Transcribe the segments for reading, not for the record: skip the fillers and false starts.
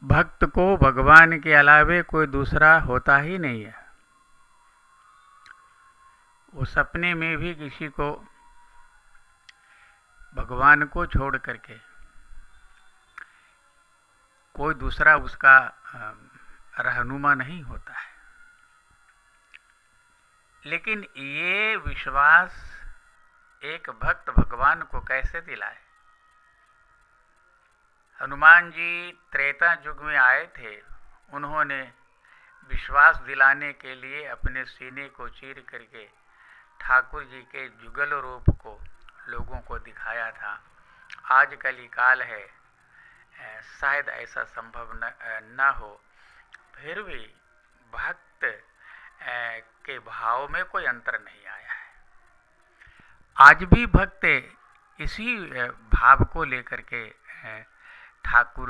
भक्त को भगवान के अलावे कोई दूसरा होता ही नहीं है। वो सपने में भी किसी को भगवान को छोड़ करके कोई दूसरा उसका रहनुमा नहीं होता है। लेकिन ये विश्वास एक भक्त भगवान को कैसे दिलाए? हनुमान जी त्रेता युग में आए थे, उन्होंने विश्वास दिलाने के लिए अपने सीने को चीर करके ठाकुर जी के जुगल रूप को लोगों को दिखाया था। आज कलिकाल है, शायद ऐसा संभव न हो, फिर भी भक्त के भाव में कोई अंतर नहीं आया है। आज भी भक्त इसी भाव को लेकर के ठाकुर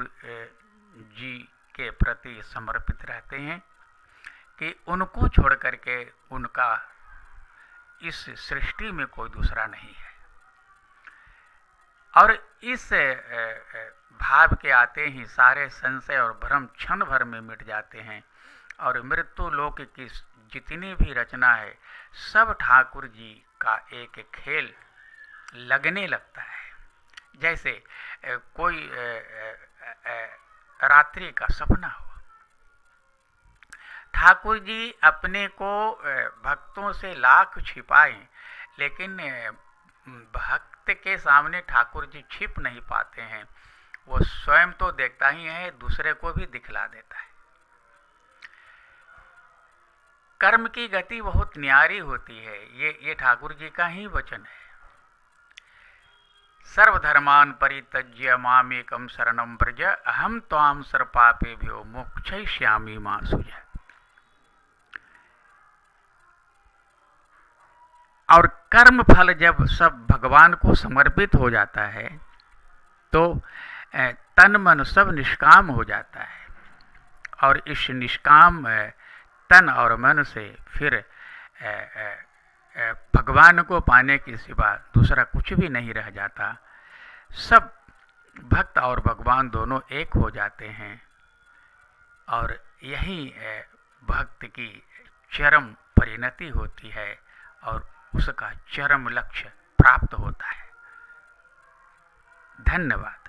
जी के प्रति समर्पित रहते हैं कि उनको छोड़ करके उनका इस सृष्टि में कोई दूसरा नहीं है। और इस भाव के आते ही सारे संशय और भ्रम क्षण भर में मिट जाते हैं और मृत्यु लोक की जितनी भी रचना है सब ठाकुर जी का एक खेल लगने लगता है। जैसे कोई रात्रि का सपना हो। ठाकुर जी अपने को भक्तों से लाख छिपाएं, लेकिन भक्त के सामने ठाकुर जी छिप नहीं पाते हैं। वो स्वयं तो देखता ही है, दूसरे को भी दिखला देता है। कर्म की गति बहुत न्यारी होती है। ये ठाकुर जी का ही वचन है। सर्वधर्मान परित्यज्य मामेकं शरणं व्रज अहम त्वां सर्वपापेभ्यो मोक्षयिष्यामि मा शुच। और कर्म फल जब सब भगवान को समर्पित हो जाता है तो तन मन सब निष्काम हो जाता है और इस निष्काम तन और मन से फिर भगवान को पाने के सिवा दूसरा कुछ भी नहीं रह जाता। सब भक्त और भगवान दोनों एक हो जाते हैं और यही भक्त की चरम परिणति होती है और उसका चरम लक्ष्य प्राप्त होता है। धन्यवाद।